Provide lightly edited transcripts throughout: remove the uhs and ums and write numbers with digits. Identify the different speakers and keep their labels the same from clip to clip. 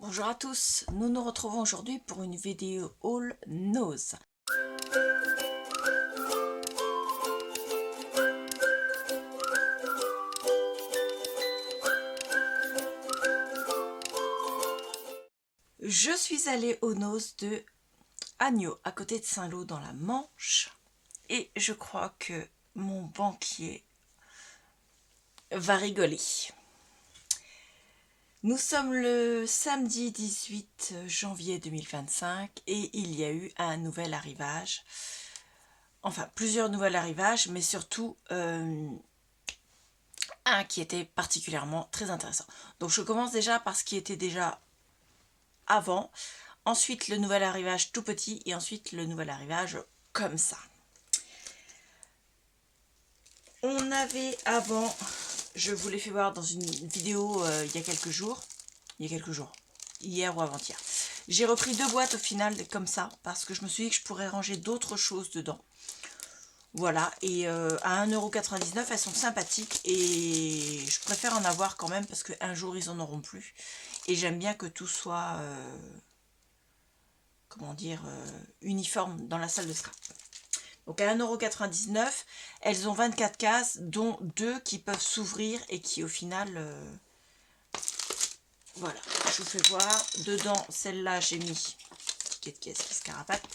Speaker 1: Bonjour à tous, nous nous retrouvons aujourd'hui pour une vidéo haul nose. Je suis allée au nose de Agneaux, à côté de Saint-Lô dans la Manche, et je crois que mon banquier va rigoler. Nous sommes le samedi 18 janvier 2025 et il y a eu un nouvel arrivage. Enfin, plusieurs nouveaux arrivages, mais surtout un qui était particulièrement très intéressant. Donc je commence déjà par ce qui était déjà avant, ensuite le nouvel arrivage tout petit et ensuite le nouvel arrivage comme ça. On avait avant, je vous l'ai fait voir dans une vidéo il y a quelques jours, hier ou avant-hier. J'ai repris deux boîtes au final comme ça parce que je me suis dit que je pourrais ranger d'autres choses dedans. Voilà, et à 1,99 € elles sont sympathiques et je préfère en avoir quand même parce qu'un jour ils en auront plus. Et j'aime bien que tout soit, comment dire, uniforme dans la salle de scrap. Donc à 1,99 €, elles ont 24 cases, dont 2 qui peuvent s'ouvrir et qui au final, voilà, je vous fais voir. Dedans, celle-là, j'ai mis, ticket de caisse qui se carapate,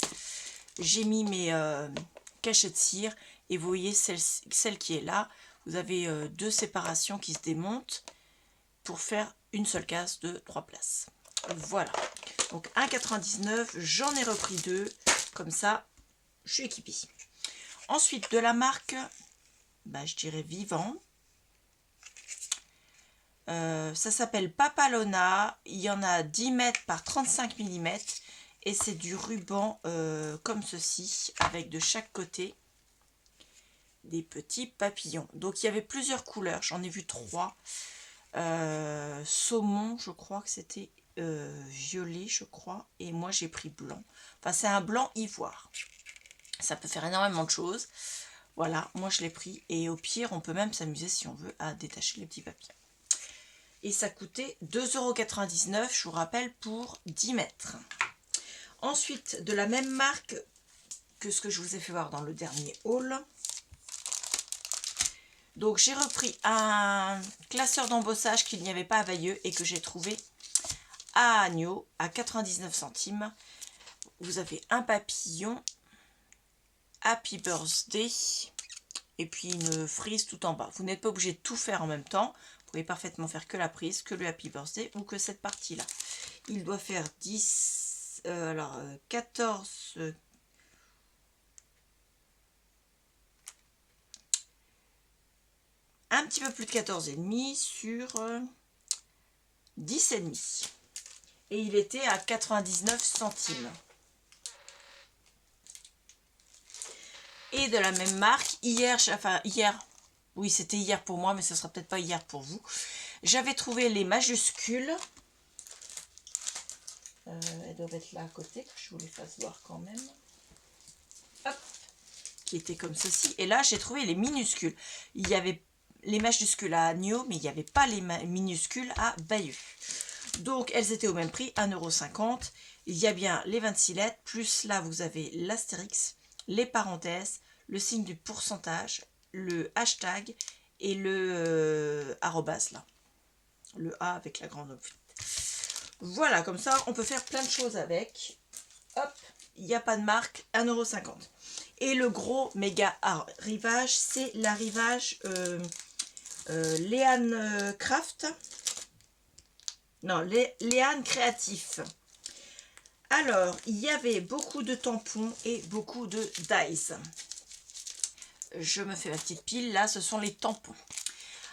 Speaker 1: j'ai mis mes cachets de cire et vous voyez celle qui est là, vous avez deux séparations qui se démontent pour faire une seule case de 3 places. Voilà, donc 1,99 €, j'en ai repris deux, comme ça, je suis équipée. Ensuite, de la marque, je dirais Vivant. Ça s'appelle Papalona. Il y en a 10 mètres par 35 mm. Et c'est du ruban comme ceci, avec de chaque côté des petits papillons. Donc il y avait plusieurs couleurs, j'en ai vu 3. Saumon, je crois que c'était violet, je crois. Et moi j'ai pris blanc. Enfin c'est un blanc ivoire. Ça peut faire énormément de choses. Voilà, moi je l'ai pris. Et au pire, on peut même s'amuser si on veut à détacher les petits papillons. Et ça coûtait 2,99 €, je vous rappelle, pour 10 mètres. Ensuite, de la même marque que ce que je vous ai fait voir dans le dernier haul. Donc j'ai repris un classeur d'embossage qu'il n'y avait pas à Bayeux et que j'ai trouvé à Agneaux à 99 centimes. Vous avez un papillon, Happy Birthday, et puis une frise tout en bas. Vous n'êtes pas obligé de tout faire en même temps. Vous pouvez parfaitement faire que la prise, que le Happy Birthday ou que cette partie-là. Il doit faire 14... un petit peu plus de 14,5 sur 10,5. Et il était à 99 centimes. Et de la même marque, hier, oui c'était hier pour moi, mais ce sera peut-être pas hier pour vous. J'avais trouvé les majuscules. Elles doivent être là à côté, que je vous les fasse voir quand même. Hop, qui étaient comme ceci. Et là, j'ai trouvé les minuscules. Il y avait les majuscules à Agneaux, mais il n'y avait pas les minuscules à Bayeux. Donc, elles étaient au même prix, 1,50 €. Il y a bien les 26 lettres, plus là, vous avez l'astérix, les parenthèses, le signe du pourcentage, le hashtag et le arrobase là. Le A avec la grande oblique. Voilà, comme ça, on peut faire plein de choses avec. Hop, il n'y a pas de marque, 1,50 €. Et le gros méga arrivage, c'est l'arrivage Léane Craft. Non, Léane Créatif. Alors, il y avait beaucoup de tampons et beaucoup de dies. Je me fais ma petite pile. Là, ce sont les tampons.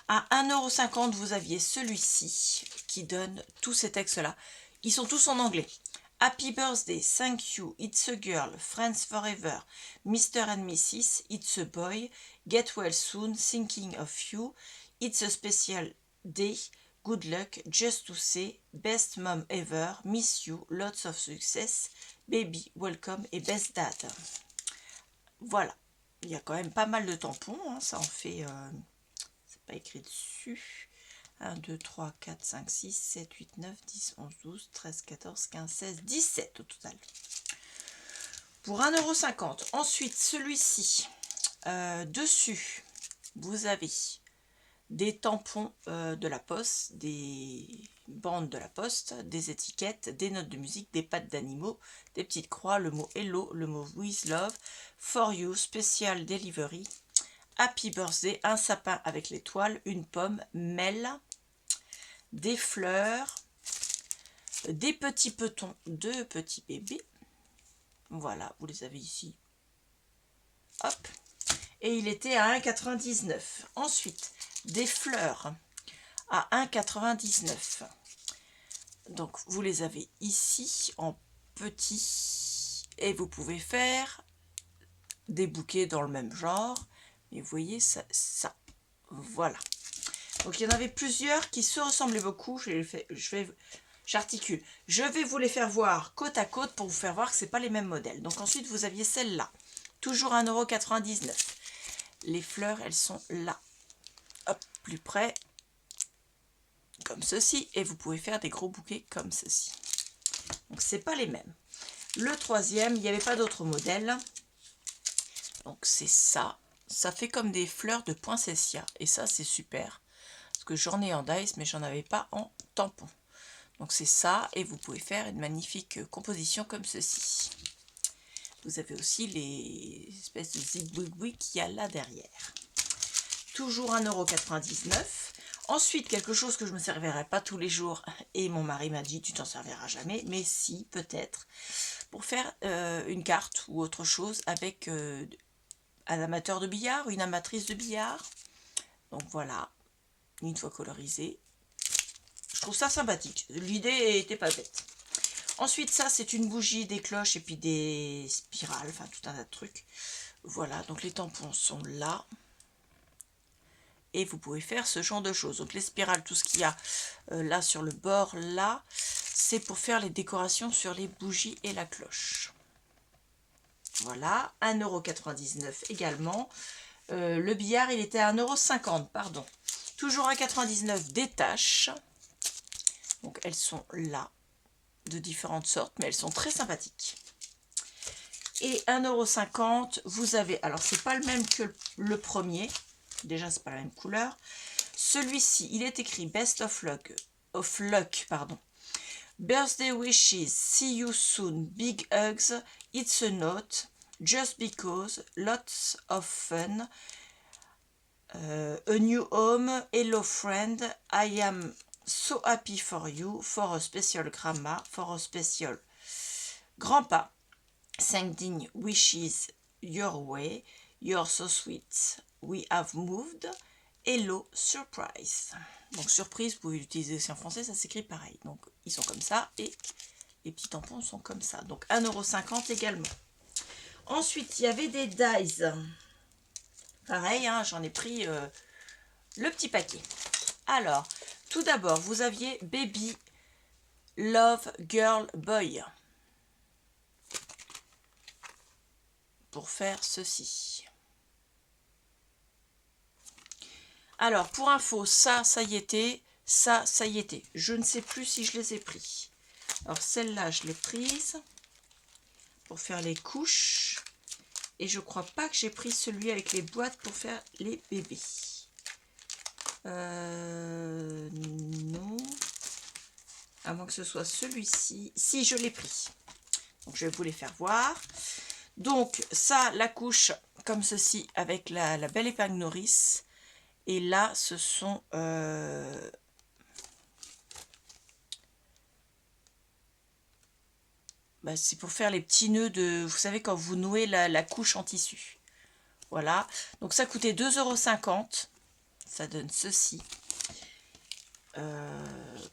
Speaker 1: À 1,50 €, vous aviez celui-ci qui donne tous ces textes-là. Ils sont tous en anglais. Happy birthday, thank you, it's a girl, friends forever, Mr. and Mrs., it's a boy, get well soon, thinking of you, it's a special day, good luck, just to say, best mom ever, miss you, lots of success, baby, welcome et best dad. Voilà, il y a quand même pas mal de tampons, hein, ça en fait, c'est pas écrit dessus, 1, 2, 3, 4, 5, 6, 7, 8, 9, 10, 11, 12, 13, 14, 15, 16, 17 au total. Pour 1,50 €. Ensuite, celui-ci, dessus, vous avez des tampons de la poste, des bandes de la poste, des étiquettes, des notes de musique, des pattes d'animaux, des petites croix, le mot Hello, le mot With Love, For You, Special Delivery, Happy Birthday, un sapin avec l'étoile, une pomme, Mel, des fleurs, des petits petons de petits bébés. Voilà, vous les avez ici. Hop. Et il était à 1,99 €. Ensuite, des fleurs à 1,99 €. Donc, vous les avez ici en petit. Et vous pouvez faire des bouquets dans le même genre. Et vous voyez ça. Voilà. Donc, il y en avait plusieurs qui se ressemblaient beaucoup. J'articule. Je vais vous les faire voir côte à côte pour vous faire voir que ce n'est pas les mêmes modèles. Donc, ensuite, vous aviez celle-là. Toujours 1,99 €. Les fleurs, elles sont là. Hop, plus près. Comme ceci. Et vous pouvez faire des gros bouquets comme ceci. Donc, c'est pas les mêmes. Le troisième, il n'y avait pas d'autre modèle. Donc, c'est ça. Ça fait comme des fleurs de poinsettia. Et ça, c'est super. Parce que j'en ai en dice, mais j'en avais pas en tampon. Donc, c'est ça. Et vous pouvez faire une magnifique composition comme ceci. Vous avez aussi les espèces de zigouigouis qu'il y a là derrière. Toujours 1,99 €. Ensuite, quelque chose que je ne me servirai pas tous les jours. Et mon mari m'a dit, tu t'en serviras jamais. Mais si, peut-être. Pour faire une carte ou autre chose avec un amateur de billard, une amatrice de billard. Donc voilà, une fois colorisé. Je trouve ça sympathique. L'idée était pas bête. Ensuite, ça, c'est une bougie, des cloches et puis des spirales, enfin tout un tas de trucs. Voilà, donc les tampons sont là. Et vous pouvez faire ce genre de choses. Donc les spirales, tout ce qu'il y a là sur le bord, là, c'est pour faire les décorations sur les bougies et la cloche. Voilà, 1,99 € également. Le billard, il était à 1,50 €, pardon. Toujours à 99 des taches. Donc elles sont là, de différentes sortes, mais elles sont très sympathiques. Et 1,50 €, vous avez, alors c'est pas le même que le premier. Déjà, c'est pas la même couleur. Celui-ci, il est écrit Best of Luck, pardon. Birthday wishes, see you soon, big hugs, it's a note, just because, lots of fun, a new home, hello friend, I am so happy for you, for a special grandma, for a special grandpa, sending wishes your way, you're so sweet, we have moved, hello surprise. Donc surprise, vous pouvez l'utiliser aussi en français, ça s'écrit pareil. Donc ils sont comme ça et les petits tampons sont comme ça. Donc 1,50 € également. Ensuite, il y avait des dies. Pareil, hein, j'en ai pris le petit paquet. Alors, tout d'abord, vous aviez Baby, Love, Girl, Boy. Pour faire ceci. Alors, pour info, ça y était. Ça y était. Je ne sais plus si je les ai pris. Alors, celle-là, je l'ai prise pour faire les couches. Et je crois pas que j'ai pris celui avec les boîtes pour faire les bébés. Non. À moins que ce soit celui-ci. Si, je l'ai pris. Donc, je vais vous les faire voir. Donc, ça, la couche, comme ceci, avec la belle épingle nourrice. Et là, ce sont... c'est pour faire les petits nœuds de... Vous savez, quand vous nouez la couche en tissu. Voilà. Donc, ça coûtait 2,50 €. Ça donne ceci.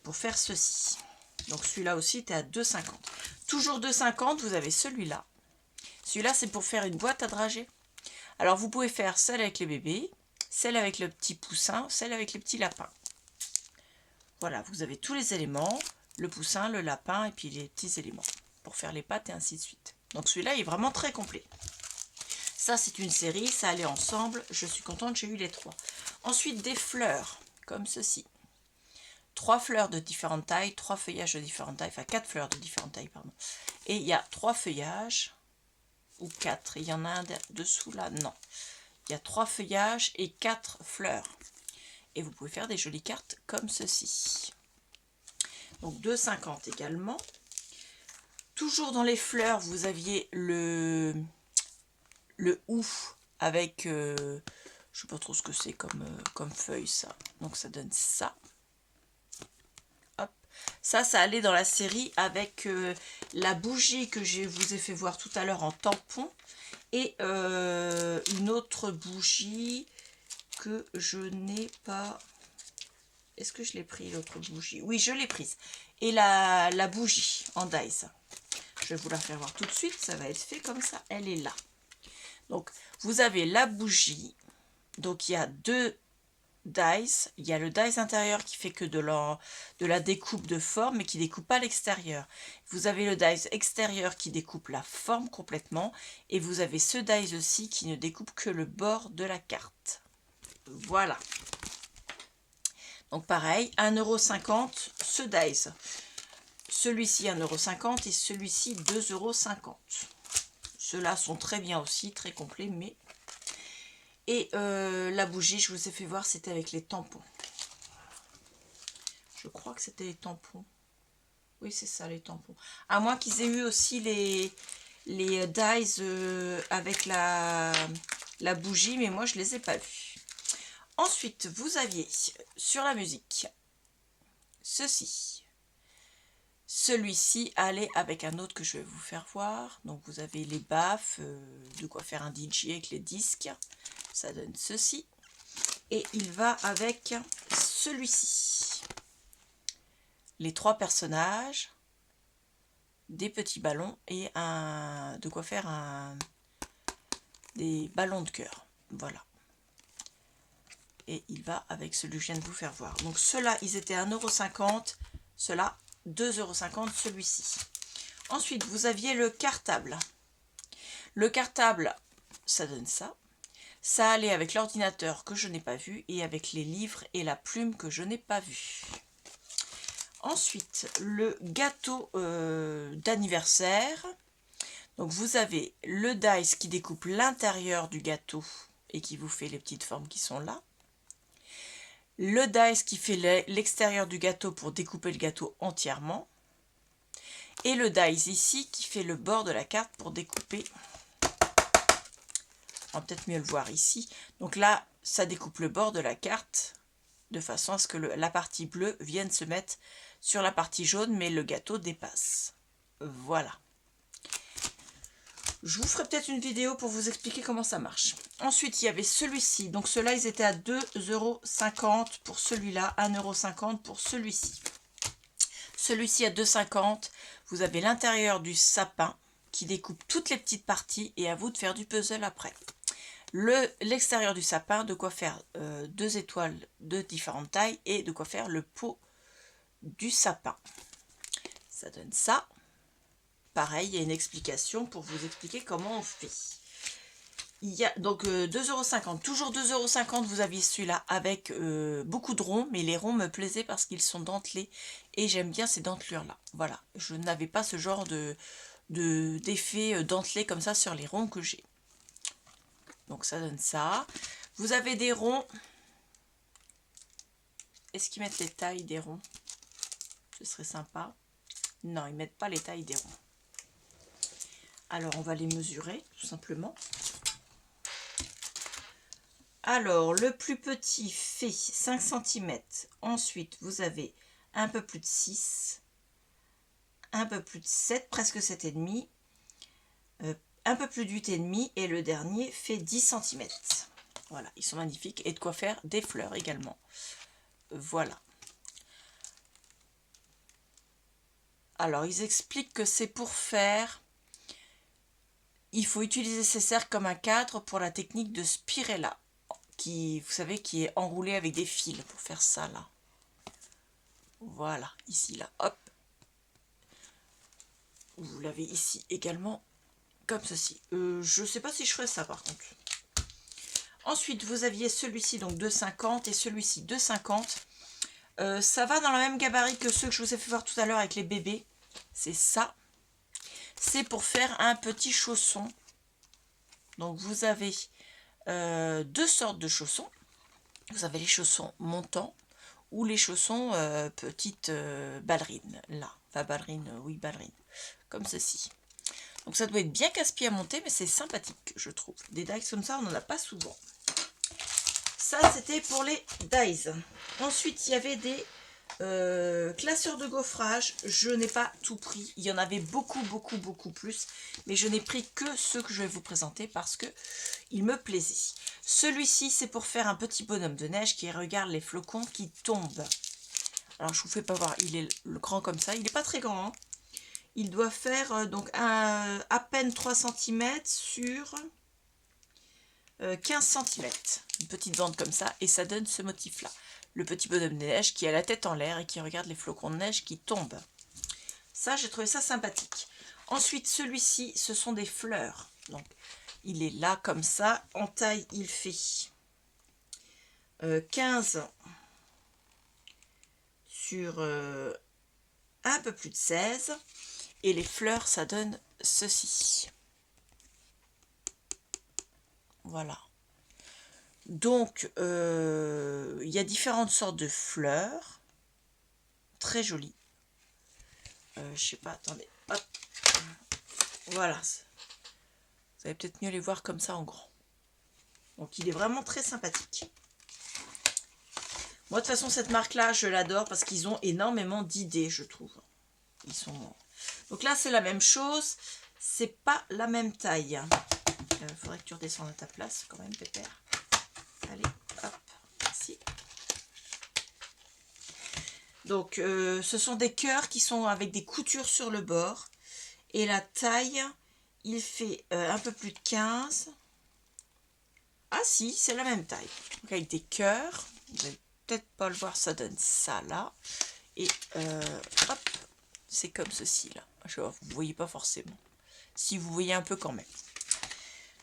Speaker 1: Pour faire ceci. Donc, celui-là aussi était à 2,50 €. Toujours 2,50 €, vous avez celui-là. Celui-là, c'est pour faire une boîte à dragées. Alors, vous pouvez faire celle avec les bébés, celle avec le petit poussin, celle avec les petits lapins. Voilà, vous avez tous les éléments, le poussin, le lapin et puis les petits éléments pour faire les pattes et ainsi de suite. Donc celui-là est vraiment très complet. Ça, c'est une série, ça allait ensemble. Je suis contente, j'ai eu les trois. Ensuite, des fleurs, comme ceci. 3 fleurs de différentes tailles, 3 feuillages de différentes tailles, enfin 4 fleurs de différentes tailles, pardon. Et il y a 3 feuillages, ou 4, il y en a un dessous là, non. Il y a 3 feuillages et 4 fleurs. Et vous pouvez faire des jolies cartes comme ceci. Donc 2,50 également. Toujours dans les fleurs, vous aviez le hou avec, je sais pas trop ce que c'est comme feuille ça. Donc ça donne ça. Hop. Ça allait dans la série avec la bougie que je vous ai fait voir tout à l'heure en tampon. Et une autre bougie que je n'ai pas... Est-ce que je l'ai pris l'autre bougie? Oui, je l'ai prise. Et la bougie en dies. Je vais vous la faire voir tout de suite. Ça va être fait comme ça. Elle est là. Donc, vous avez la bougie. Donc, il y a 2 dies. Il y a le dies intérieur qui fait que de la découpe de forme, mais qui ne découpe pas l'extérieur. Vous avez le dies extérieur qui découpe la forme complètement. Et vous avez ce dies aussi qui ne découpe que le bord de la carte. Voilà. Donc pareil, 1,50 € ce dies. Celui-ci 1,50 € et celui-ci 2,50 €. Ceux-là sont très bien aussi, très complets, mais... Et la bougie, je vous ai fait voir, c'était avec les tampons. Je crois que c'était les tampons. Oui, c'est ça, les tampons. À moins qu'ils aient eu aussi les dies avec la bougie, mais moi, je ne les ai pas vus. Ensuite, vous aviez sur la musique ceci. Celui-ci allait avec un autre que je vais vous faire voir. Donc vous avez les baffes, de quoi faire un DJ avec les disques. Ça donne ceci. Et il va avec celui-ci. Les 3 personnages, des petits ballons et de quoi faire des ballons de cœur. Voilà. Et il va avec celui que je viens de vous faire voir. Donc ceux-là, ils étaient 1,50 €. Ceux-là, 2,50 € celui-ci. Ensuite, vous aviez le cartable. Le cartable, ça donne ça. Ça allait avec l'ordinateur que je n'ai pas vu et avec les livres et la plume que je n'ai pas vu. Ensuite, le gâteau d'anniversaire. Donc vous avez le dice qui découpe l'intérieur du gâteau et qui vous fait les petites formes qui sont là. Le dice qui fait l'extérieur du gâteau pour découper le gâteau entièrement. Et le dice ici qui fait le bord de la carte pour découper. On va peut-être mieux le voir ici. Donc là, ça découpe le bord de la carte de façon à ce que la partie bleue vienne se mettre sur la partie jaune, mais le gâteau dépasse. Voilà. Je vous ferai peut-être une vidéo pour vous expliquer comment ça marche. Ensuite, il y avait celui-ci. Donc ceux-là, ils étaient à 2,50 € pour celui-là, 1,50 € pour celui-ci. Celui-ci à 2,50 €. Vous avez l'intérieur du sapin qui découpe toutes les petites parties et à vous de faire du puzzle après. L'extérieur du sapin, de quoi faire 2 étoiles de différentes tailles et de quoi faire le pot du sapin. Ça donne ça. Pareil, il y a une explication pour vous expliquer comment on fait. Il y a donc 2,50 €. Toujours 2,50 €, vous aviez celui-là avec beaucoup de ronds, mais les ronds me plaisaient parce qu'ils sont dentelés et j'aime bien ces dentelures-là. Voilà, je n'avais pas ce genre d'effet dentelé comme ça sur les ronds que j'ai. Donc ça donne ça. Vous avez des ronds. Est-ce qu'ils mettent les tailles des ronds? Ce serait sympa. Non, ils ne mettent pas les tailles des ronds. Alors, on va les mesurer, tout simplement. Alors, le plus petit fait 5 cm. Ensuite, vous avez un peu plus de 6, un peu plus de 7, presque 7,5, un peu plus de 8,5 et le dernier fait 10 cm. Voilà, ils sont magnifiques et de quoi faire des fleurs également. Voilà. Alors, ils expliquent que c'est pour faire... Il faut utiliser ces cercles comme un cadre pour la technique de Spirella, qui, vous savez, qui est enroulé avec des fils pour faire ça là. Voilà, ici là, hop. Vous l'avez ici également, comme ceci. Je ne sais pas si je ferai ça par contre. Ensuite, vous aviez celui-ci donc 2,50 et celui-ci 2,50. Ça va dans le même gabarit que ceux que je vous ai fait voir tout à l'heure avec les bébés. C'est ça. C'est pour faire un petit chausson. Donc vous avez deux sortes de chaussons. Vous avez les chaussons montants ou les chaussons petites ballerines. Là, enfin ballerines, oui ballerines. Comme ceci. Donc ça doit être bien casse-pied à monter, mais c'est sympathique, je trouve. Des dies comme ça, on n'en a pas souvent. Ça, c'était pour les dies. Ensuite, il y avait des classeurs de gaufrage. Je n'ai pas tout pris. Il y en avait beaucoup, beaucoup, beaucoup plus. Mais je n'ai pris que ceux que je vais vous présenter parce que il me plaisait. Celui-ci, c'est pour faire un petit bonhomme de neige qui regarde les flocons qui tombent. Alors, je vous fais pas voir. Il est grand comme ça. Il n'est pas très grand, hein. Il doit faire donc à peine 3 cm sur 15 cm. Une petite bande comme ça. Et ça donne ce motif-là. Le petit bonhomme de neige qui a la tête en l'air et qui regarde les flocons de neige qui tombent. Ça, j'ai trouvé ça sympathique. Ensuite, celui-ci, ce sont des fleurs. Donc, il est là comme ça. En taille, il fait 15 sur un peu plus de 16. Et les fleurs, ça donne ceci. Voilà. Donc, il y a différentes sortes de fleurs. Très jolies. Je sais pas, attendez. Hop. Voilà. Vous allez peut-être mieux les voir comme ça en grand. Donc, il est vraiment très sympathique. Moi, de toute façon, cette marque-là, je l'adore parce qu'ils ont énormément d'idées, je trouve. Ils sont... Donc là, c'est la même chose. C'est pas la même taille. Il faudrait que tu redescendes à ta place quand même, pépère. Allez, hop, merci. Donc, ce sont des cœurs qui sont avec des coutures sur le bord. Et la taille, il fait un peu plus de 15. Ah si, c'est la même taille. Donc, avec des cœurs. Vous n'allez peut-être pas le voir, ça donne ça là. Et hop, c'est comme ceci là. Vous ne voyez pas forcément. Si vous voyez un peu quand même.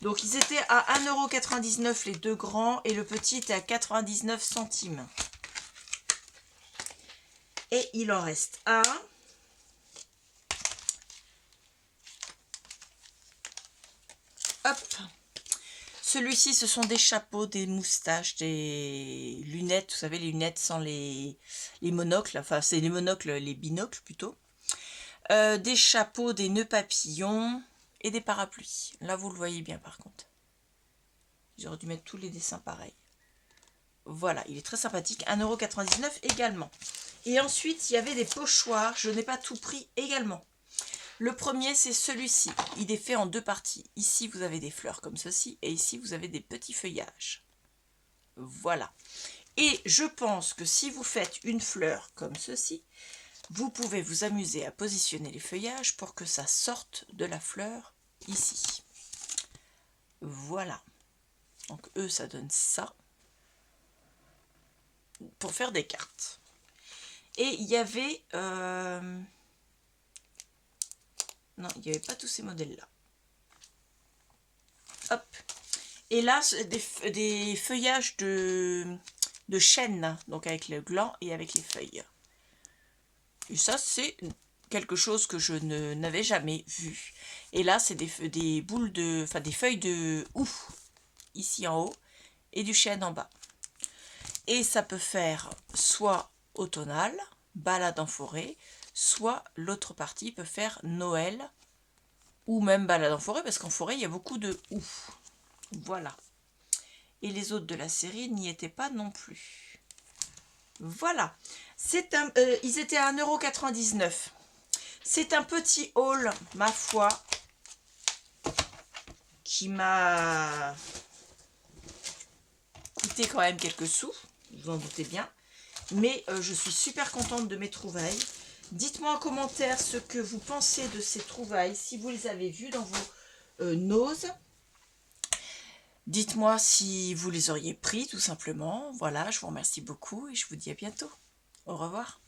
Speaker 1: Donc, ils étaient à 1,99 € les deux grands et le petit était à 99 centimes. Et il en reste un. Hop. Celui-ci, ce sont des chapeaux, des moustaches, des lunettes. Vous savez, les lunettes sans les monocles. Enfin, c'est les monocles, les binocles plutôt. Des chapeaux, des nœuds papillons et des parapluies. Là, vous le voyez bien par contre. J'aurais dû mettre tous les dessins pareils. Voilà, il est très sympathique. 1,99 € également. Et ensuite, il y avait des pochoirs. Je n'ai pas tout pris également. Le premier, c'est celui-ci. Il est fait en deux parties. Ici, vous avez des fleurs comme ceci. Et ici, vous avez des petits feuillages. Voilà. Et je pense que si vous faites une fleur comme ceci, vous pouvez vous amuser à positionner les feuillages pour que ça sorte de la fleur ici. Voilà. Donc, eux, ça donne ça. Pour faire des cartes. Et il y avait... non, il n'y avait pas tous ces modèles-là. Hop. Et là, des feuillages de chêne, donc avec le gland et avec les feuilles. Et ça, c'est quelque chose que je n'avais jamais vu. Et là, c'est des boules de... Enfin, des feuilles de houx, ici en haut, et du chêne en bas. Et ça peut faire soit automnal, balade en forêt, soit l'autre partie peut faire Noël, ou même balade en forêt, parce qu'en forêt, il y a beaucoup de houx. Voilà. Et les autres de la série n'y étaient pas non plus. Voilà. Ils étaient à 1,99 €. C'est un petit haul, ma foi, qui m'a coûté quand même quelques sous. Vous en doutez bien. Mais je suis super contente de mes trouvailles. Dites-moi en commentaire ce que vous pensez de ces trouvailles, si vous les avez vues dans vos noses. Dites-moi si vous les auriez pris, tout simplement. Voilà, je vous remercie beaucoup et je vous dis à bientôt. Au revoir.